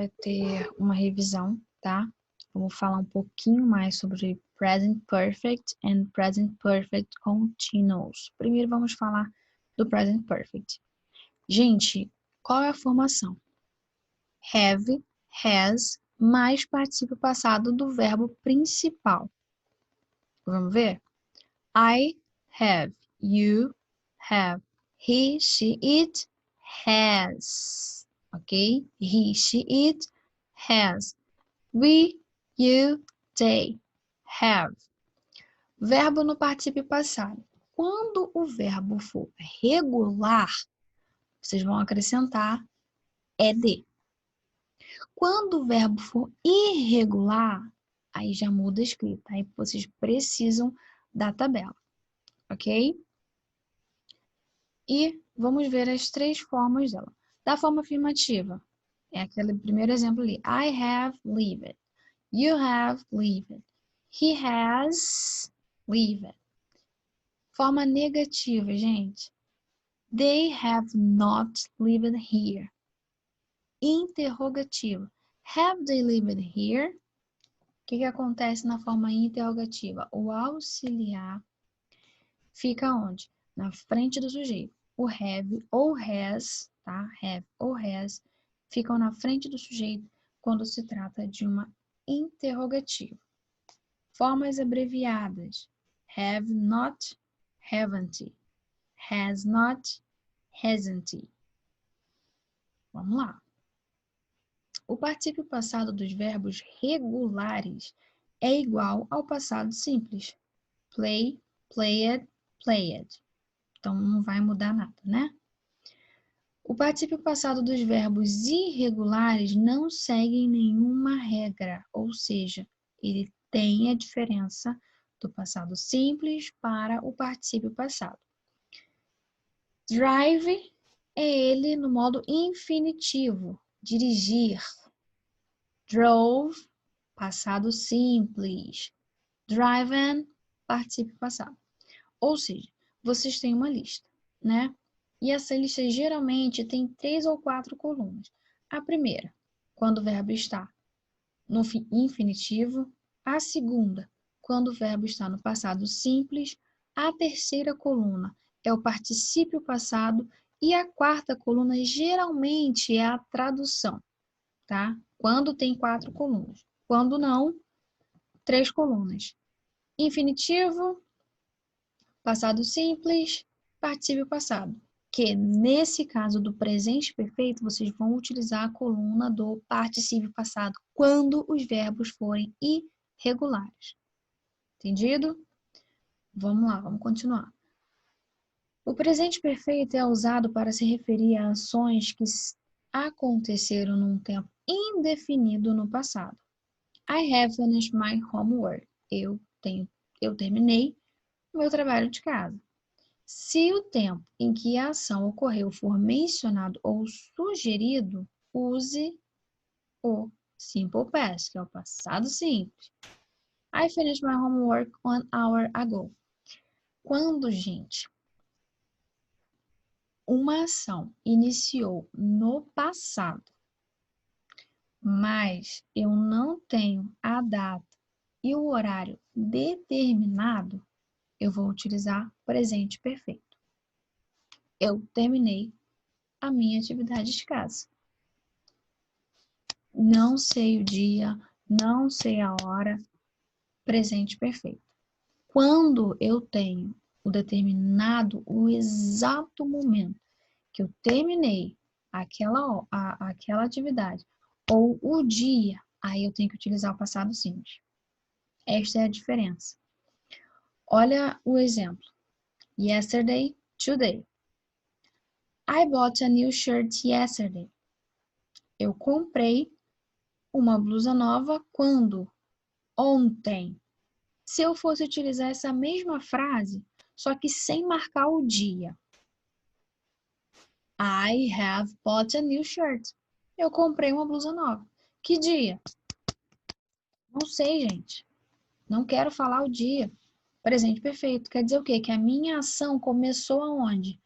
vai ter uma revisão, tá? Vamos falar um pouquinho mais sobre Present Perfect and Present Perfect Continuous. Primeiro vamos falar do Present Perfect. Gente, qual é a formação? Have, has, mais particípio passado do verbo principal. Vamos ver? I have, you have, he, she, it, has. Ok? He, she, it, has. We, you, they, have. Verbo no particípio passado. Quando o verbo for regular, vocês vão acrescentar ed. Quando o verbo for irregular, aí já muda a escrita. Aí vocês precisam da tabela, ok? E vamos ver as três formas dela. Da forma afirmativa, é aquele primeiro exemplo ali. I have lived. You have lived. He has lived. Forma negativa, gente. They have not lived here. Interrogativa. Have they lived here? O que acontece na forma interrogativa? O auxiliar fica onde? Na frente do sujeito. O have ou has, tá? Have ou has ficam na frente do sujeito quando se trata de uma interrogativa. Formas abreviadas. Have not, haven't. Has not, hasn't. Vamos lá. O particípio passado dos verbos regulares é igual ao passado simples. Play, played, played. Então, não vai mudar nada, né? O particípio passado dos verbos irregulares não segue nenhuma regra, ou seja, ele tem a diferença do passado simples para o particípio passado. Drive é ele no modo infinitivo, dirigir. Drove, passado simples. Driven, particípio passado. Ou seja, vocês têm uma lista, né? E essa lista geralmente tem 3 ou 4 colunas. A primeira, quando o verbo está no infinitivo. A segunda, quando o verbo está no passado simples. A terceira coluna é o particípio passado. E a quarta coluna geralmente é a tradução, tá? Quando tem 4 colunas. Quando não, 3 colunas. Infinitivo, passado simples, particípio passado. Que nesse caso do presente perfeito, vocês vão utilizar a coluna do particípio passado quando os verbos forem irregulares. Entendido? Vamos lá, vamos continuar. O presente perfeito é usado para se referir a ações que aconteceram num tempo indefinido no passado. I have finished my homework. Eu terminei o meu trabalho de casa. Se o tempo em que a ação ocorreu for mencionado ou sugerido, use o simple past, que é o passado simples. I finished my homework 1 hour ago. Quando, gente, uma ação iniciou no passado, mas eu não tenho a data e o horário determinado, eu vou utilizar presente perfeito. Eu terminei a minha atividade de casa. Não sei o dia, não sei a hora, presente perfeito. Quando eu tenho o exato momento que eu terminei aquela atividade, ou o dia, aí eu tenho que utilizar o passado simples. Esta é a diferença. Olha o exemplo. Yesterday, today. I bought a new shirt yesterday. Eu comprei uma blusa nova quando? Ontem. Se eu fosse utilizar essa mesma frase, só que sem marcar o dia. I have bought a new shirt. Eu comprei uma blusa nova. Que dia? Não sei, gente. Não quero falar o dia. Presente perfeito. Quer dizer o quê? Que a minha ação começou aonde?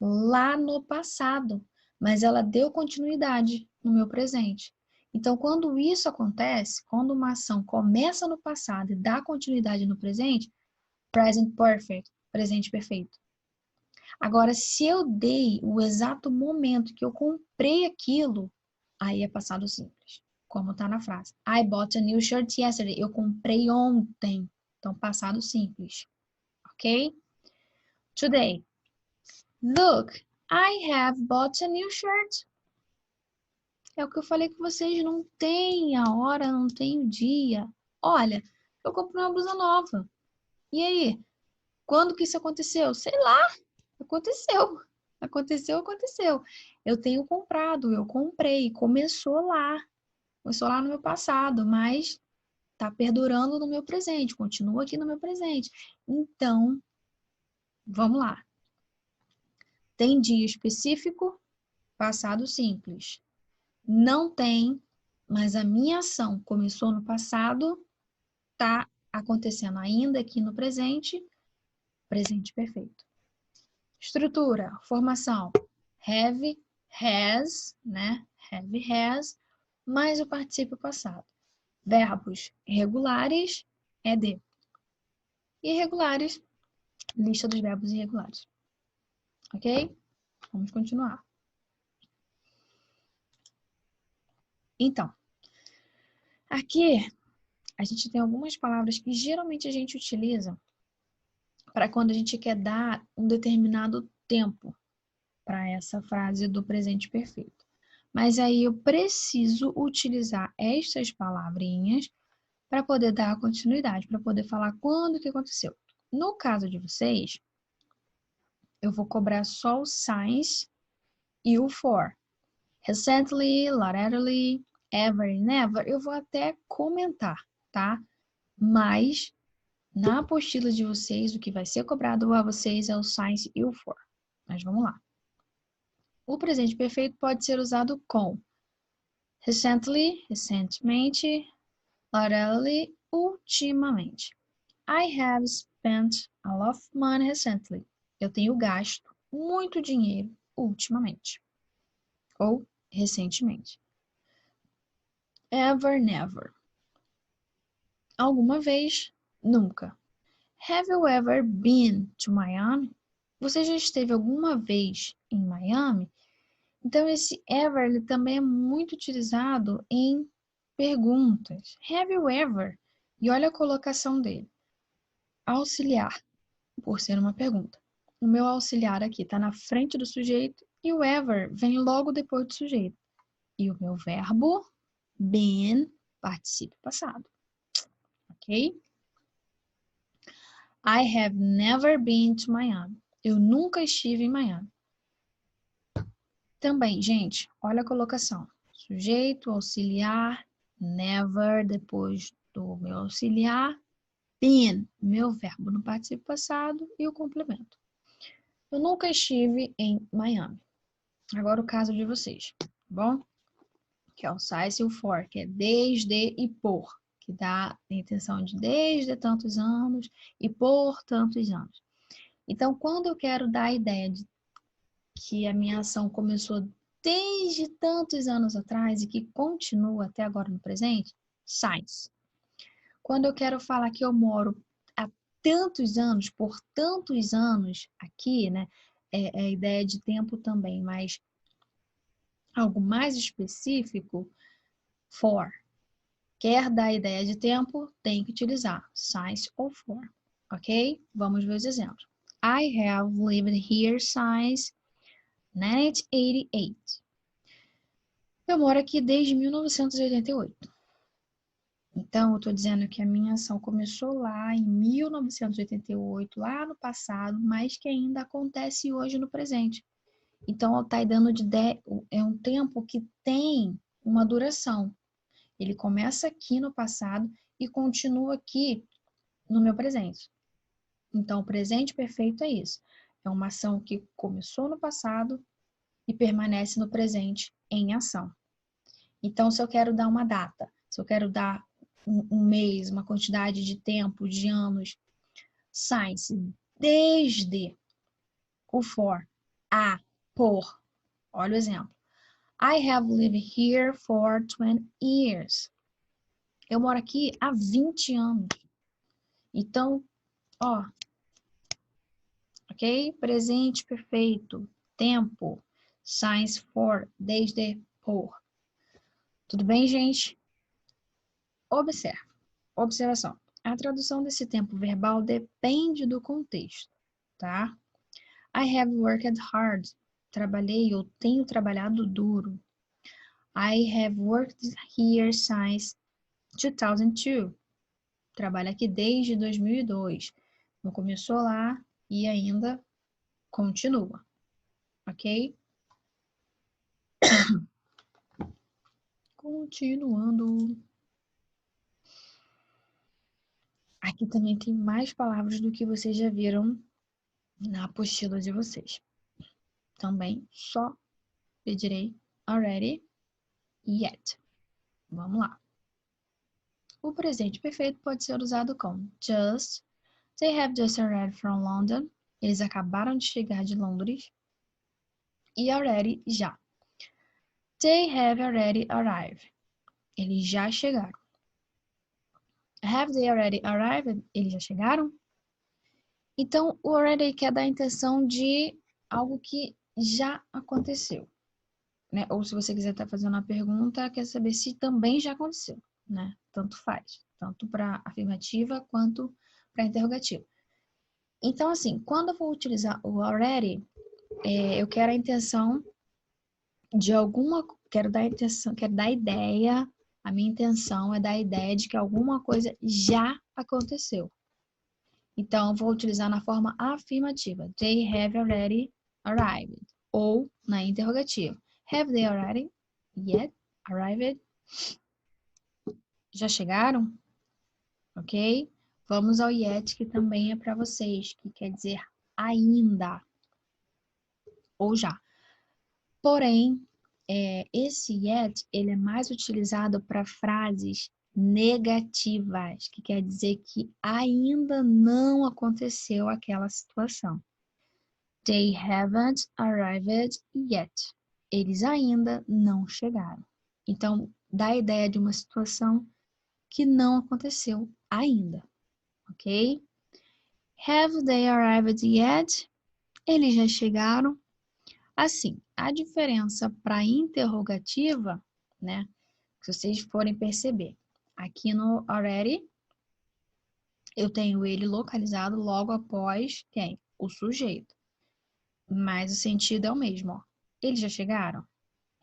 Lá no passado. Mas ela deu continuidade no meu presente. Então, quando isso acontece, quando uma ação começa no passado e dá continuidade no presente, present perfect, presente perfeito. Agora, se eu dei o exato momento que eu comprei aquilo, aí é passado simples, como está na frase. I bought a new shirt yesterday. Eu comprei ontem. Então, passado simples. Ok? Today. Look, I have bought a new shirt. É o que eu falei com vocês, não tem a hora, não tem o dia. Olha, eu comprei uma blusa nova. E aí? Quando que isso aconteceu? Sei lá, aconteceu. Aconteceu. Eu tenho comprado, eu comprei, começou lá. Começou lá no meu passado, mas tá perdurando no meu presente, continua aqui no meu presente. Então, vamos lá. Tem dia específico, passado simples. Não tem, mas a minha ação começou no passado, tá acontecendo ainda aqui no presente, presente perfeito. Estrutura, formação, have, has, né? Have, has, mais o particípio passado. Verbos regulares, ed. Irregulares, lista dos verbos irregulares. Ok? Vamos continuar. Então, aqui a gente tem algumas palavras que geralmente a gente utiliza para quando a gente quer dar um determinado tempo para essa frase do presente perfeito. Mas aí eu preciso utilizar estas palavrinhas para poder dar a continuidade, para poder falar quando que aconteceu. No caso de vocês, eu vou cobrar só o since e o for. Recently, latterly, ever e never, eu vou até comentar, tá? Mas na apostila de vocês, o que vai ser cobrado a vocês é o since e o for. Mas vamos lá. O presente perfeito pode ser usado com recently, recentemente, latterly, ultimamente. I have spent a lot of money recently. Eu tenho gasto muito dinheiro ultimamente. Ou recentemente. Ever, never. Alguma vez, nunca. Have you ever been to Miami? Você já esteve alguma vez em Miami? Então, esse ever ele também é muito utilizado em perguntas. Have you ever? E olha a colocação dele. Auxiliar, por ser uma pergunta. O meu auxiliar aqui está na frente do sujeito e o ever vem logo depois do sujeito. E o meu verbo, been, participio passado. Ok? I have never been to Miami. Eu nunca estive em Miami. Também, gente, olha a colocação. Sujeito, auxiliar, never, depois do meu auxiliar, been, meu verbo no participio passado e o complemento. Eu nunca estive em Miami. Agora o caso de vocês, tá bom? Que é o since e o for, que é desde e por, que dá a intenção de desde tantos anos e por tantos anos. Então, quando eu quero dar a ideia de que a minha ação começou desde tantos anos atrás e que continua até agora no presente, since. Quando eu quero falar que eu moro há tantos anos, por tantos anos aqui, né? É a ideia de tempo também, mas algo mais específico, for. Quer dar a ideia de tempo, tem que utilizar since ou for, ok? Vamos ver os exemplos. I have lived here since 1988. Eu moro aqui desde 1988. Então, eu estou dizendo que a minha ação começou lá em 1988, lá no passado, mas que ainda acontece hoje no presente. Então, está dando é um tempo que tem uma duração. Ele começa aqui no passado e continua aqui no meu presente. Então, o presente perfeito é isso. É uma ação que começou no passado e permanece no presente em ação. Então, se eu quero dar uma data, se eu quero dar um mês, uma quantidade de tempo, de anos, since, desde o for, a, por. Olha o exemplo. I have lived here for 20 years. Eu moro aqui há 20 anos. Então, ó, ok? Presente perfeito, tempo, since for, desde por. Tudo bem, gente? Observação. A tradução desse tempo verbal depende do contexto, tá? I have worked hard. Trabalhei ou tenho trabalhado duro. I have worked here since 2002. Trabalho aqui desde 2002. Não começou lá e ainda continua, ok? Continuando. Aqui também tem mais palavras do que vocês já viram na apostila de vocês. Também só pedirei already, yet. Vamos lá. O presente perfeito pode ser usado com just. They have just arrived from London. Eles acabaram de chegar de Londres. E already, já. They have already arrived. Eles já chegaram. Have they already arrived? Eles já chegaram? Então, o already quer dar a intenção de algo que já aconteceu, né? Ou se você quiser estar fazendo uma pergunta, quer saber se também já aconteceu, né? Tanto faz, tanto para afirmativa quanto para interrogativa. Então, assim, quando eu vou utilizar o already, eu quero a intenção de alguma, quero dar a ideia, a minha intenção é dar a ideia de que alguma coisa já aconteceu. Então, eu vou utilizar na forma afirmativa. They have already arrived. Ou na interrogativa. Have they already yet arrived? Já chegaram? Ok? Vamos ao yet, que também é para vocês, que quer dizer ainda. Ou já. Porém, esse yet, ele é mais utilizado para frases negativas, que quer dizer que ainda não aconteceu aquela situação. They haven't arrived yet. Eles ainda não chegaram. Então, dá a ideia de uma situação que não aconteceu ainda, ok? Have they arrived yet? Eles já chegaram. Assim, a diferença para interrogativa, né? Se vocês forem perceber, aqui no already, eu tenho ele localizado logo após quem? O sujeito. Mas o sentido é o mesmo, ó. Eles já chegaram?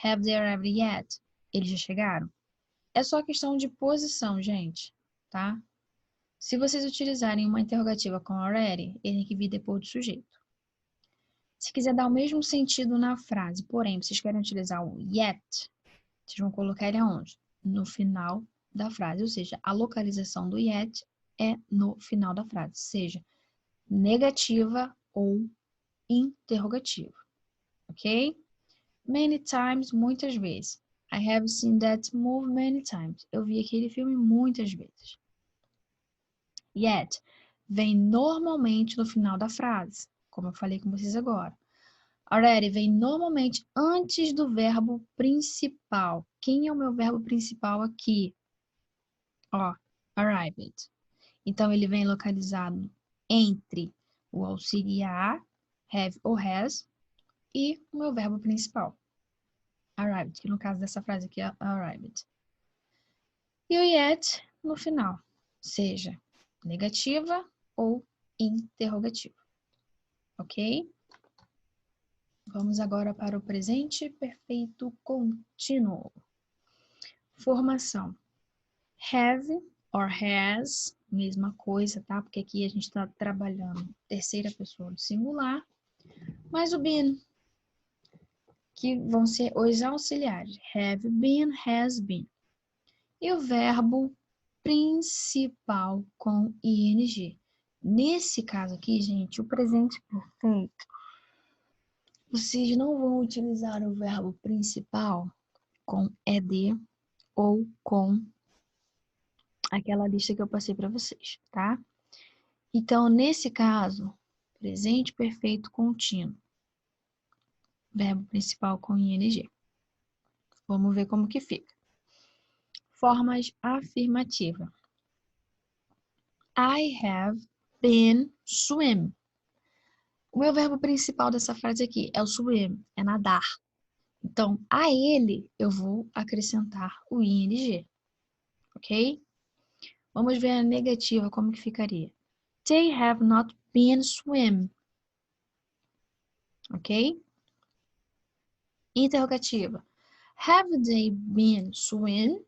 Have they arrived yet? Eles já chegaram? É só questão de posição, gente, tá? Se vocês utilizarem uma interrogativa com already, ele tem que vir depois do sujeito. Se quiser dar o mesmo sentido na frase, porém, vocês querem utilizar o yet, vocês vão colocar ele aonde? No final da frase, ou seja, a localização do yet é no final da frase, seja negativa ou interrogativa, ok? Many times, muitas vezes. I have seen that movie many times. Eu vi aquele filme muitas vezes. Yet vem normalmente no final da frase, como eu falei com vocês agora. Already vem normalmente antes do verbo principal. Quem é o meu verbo principal aqui? Ó, arrived. Então, ele vem localizado entre o auxiliar, have ou has, e o meu verbo principal. Arrived, que no caso dessa frase aqui é arrived. E o yet no final, seja negativa ou interrogativa. Ok? Vamos agora para o presente perfeito contínuo. Formação. Have or has, mesma coisa, tá? Porque aqui a gente está trabalhando terceira pessoa do singular, mais o been, que vão ser os auxiliares. Have been, has been. E o verbo principal com ing. Nesse caso aqui, gente, o presente perfeito, vocês não vão utilizar o verbo principal com ed ou com aquela lista que eu passei para vocês, tá? Então, nesse caso, presente perfeito contínuo, verbo principal com ing. Vamos ver como que fica. Formas afirmativas. I have been swim. O meu verbo principal dessa frase aqui é o swim, é nadar. Então, a ele eu vou acrescentar o ing, ok? Vamos ver a negativa, como que ficaria. They have not been swim. Ok? Interrogativa. Have they been swim?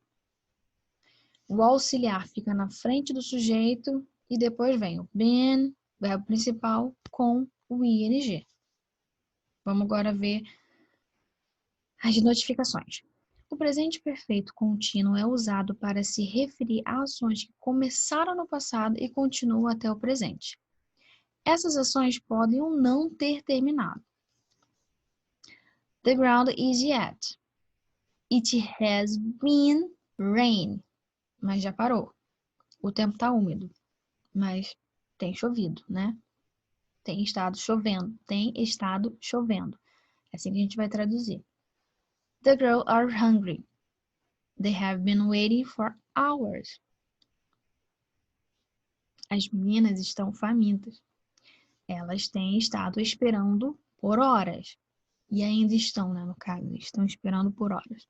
O auxiliar fica na frente do sujeito e depois vem o been, verbo principal, com o ing. Vamos agora ver as notificações. O presente perfeito contínuo é usado para se referir a ações que começaram no passado e continuam até o presente. Essas ações podem ou não ter terminado. The ground is wet. It has been rain. Mas já parou. O tempo está úmido. Mas tem chovido, né? Tem estado chovendo. Tem estado chovendo. É assim que a gente vai traduzir. The girls are hungry. They have been waiting for hours. As meninas estão famintas. Elas têm estado esperando por horas. E ainda estão, né, no caso. Estão esperando por horas.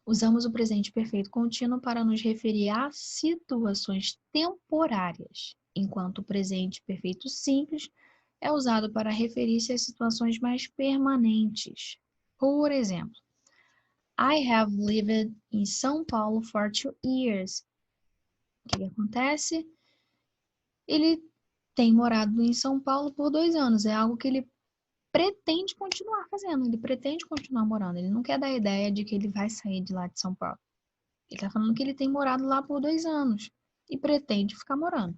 Usamos o presente perfeito contínuo para nos referir a situações temporárias, enquanto o presente perfeito simples é usado para referir-se a situações mais permanentes. Por exemplo, I have lived in São Paulo for 2 years. O que acontece? Ele tem morado em São Paulo por 2 anos. É algo que ele pretende continuar fazendo. Ele pretende continuar morando. Ele não quer dar a ideia de que ele vai sair de lá de São Paulo. Ele está falando que ele tem morado lá por 2 anos e pretende ficar morando.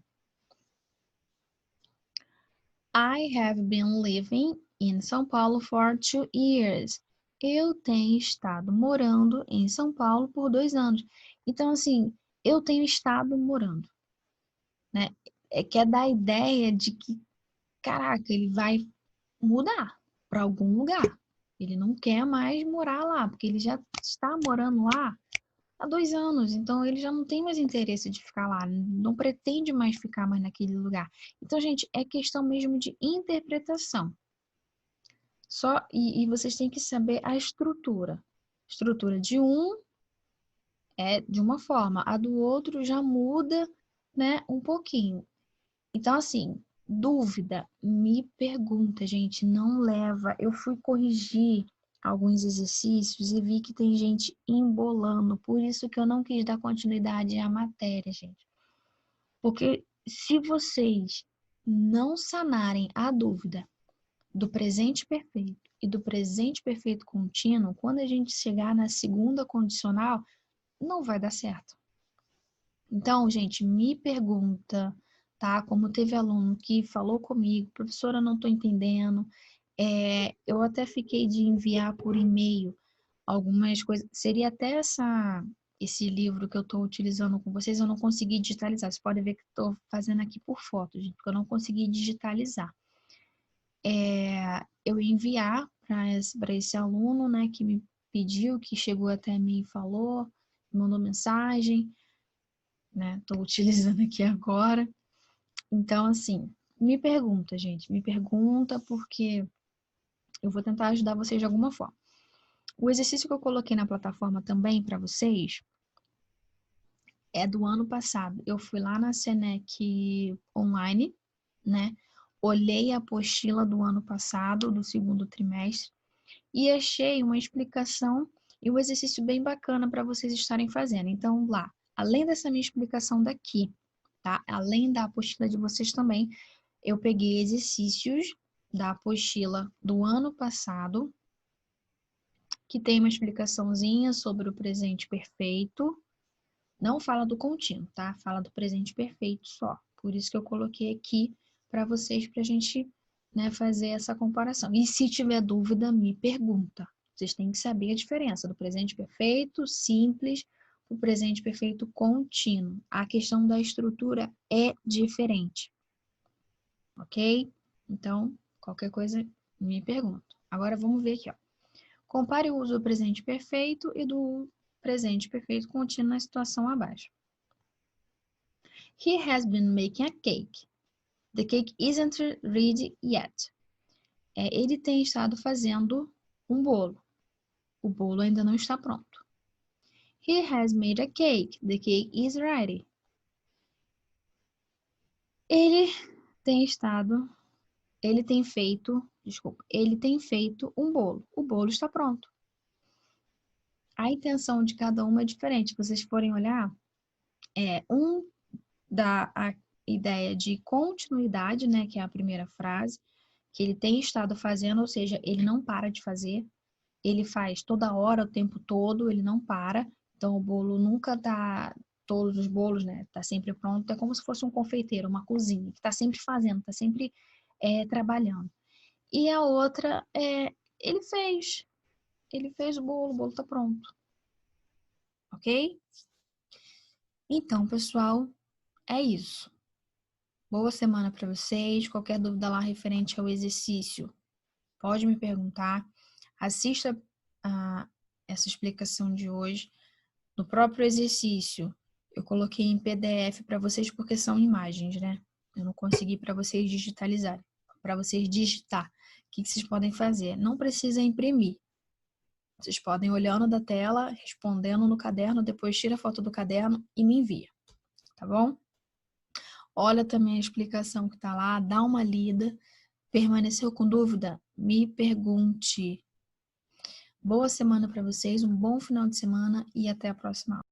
I have been living in São Paulo for 2 years. Eu tenho estado morando em São Paulo por 2 anos. Então, assim, eu tenho estado morando, né? Quer dar a ideia de que, caraca, ele vai mudar para algum lugar. Ele não quer mais morar lá, porque ele já está morando lá há 2 anos, então ele já não tem mais interesse de ficar lá, não pretende mais ficar mais naquele lugar. Então, gente, é questão mesmo de interpretação. E vocês têm que saber a estrutura. A estrutura de um é de uma forma, a do outro já muda, né, um pouquinho. Então, assim, dúvida, me pergunta, gente, não leva. Eu fui corrigir alguns exercícios e vi que tem gente embolando, por isso que eu não quis dar continuidade à matéria, gente. Porque se vocês não sanarem a dúvida do presente perfeito e do presente perfeito contínuo, quando a gente chegar na segunda condicional, não vai dar certo. Então, gente, me pergunta, tá? Como teve aluno que falou comigo, professora, não estou entendendo. Eu até fiquei de enviar por e-mail algumas coisas. Seria até esse livro que eu estou utilizando com vocês, eu não consegui digitalizar. Você pode ver que estou fazendo aqui por foto, gente, porque eu não consegui digitalizar. Eu enviar para esse aluno, né, que me pediu, que chegou até mim e falou, mandou mensagem, né? Estou utilizando aqui agora. Então, assim, me pergunta, gente, me pergunta porque eu vou tentar ajudar vocês de alguma forma. O exercício que eu coloquei na plataforma também para vocês é do ano passado. Eu fui lá na Senec online, né? Olhei a apostila do ano passado, do segundo trimestre, e achei uma explicação e um exercício bem bacana para vocês estarem fazendo. Então, lá, além dessa minha explicação daqui, tá? Além da apostila de vocês também, eu peguei exercícios da apostila do ano passado, que tem uma explicaçãozinha sobre o presente perfeito. Não fala do contínuo, tá? Fala do presente perfeito só. Por isso que eu coloquei aqui para vocês, para a gente, né, fazer essa comparação. E se tiver dúvida, me pergunta. Vocês têm que saber a diferença do presente perfeito simples para o presente perfeito contínuo. A questão da estrutura é diferente. Ok? Então, qualquer coisa, me pergunta. Agora vamos ver aqui, ó. Compare o uso do presente perfeito e do presente perfeito contínuo na situação abaixo. He has been making a cake. The cake isn't ready yet. Ele tem estado fazendo um bolo. O bolo ainda não está pronto. He has made a cake. The cake is ready. Ele tem feito um bolo. O bolo está pronto. A intenção de cada uma é diferente. Se vocês forem olhar, dá a ideia de continuidade, né, que é a primeira frase, que ele tem estado fazendo, ou seja, ele não para de fazer. Ele faz toda hora, o tempo todo, ele não para. Então, o bolo nunca tá... Todos os bolos, né? Tá sempre pronto. É como se fosse um confeiteiro, uma cozinha, que tá sempre fazendo, tá sempre trabalhando. E a outra ele fez. Ele fez o bolo tá pronto. Ok? Então, pessoal, é isso. Boa semana para vocês. Qualquer dúvida lá referente ao exercício, pode me perguntar. Assista essa explicação de hoje. No próprio exercício, eu coloquei em PDF para vocês porque são imagens, né? Eu não consegui para vocês digitalizarem. Para vocês digitar. O que vocês podem fazer? Não precisa imprimir. Vocês podem ir olhando da tela, respondendo no caderno, depois tira a foto do caderno e me envia. Tá bom? Olha também a explicação que está lá, dá uma lida. Permaneceu com dúvida? Me pergunte. Boa semana para vocês, um bom final de semana e até a próxima aula.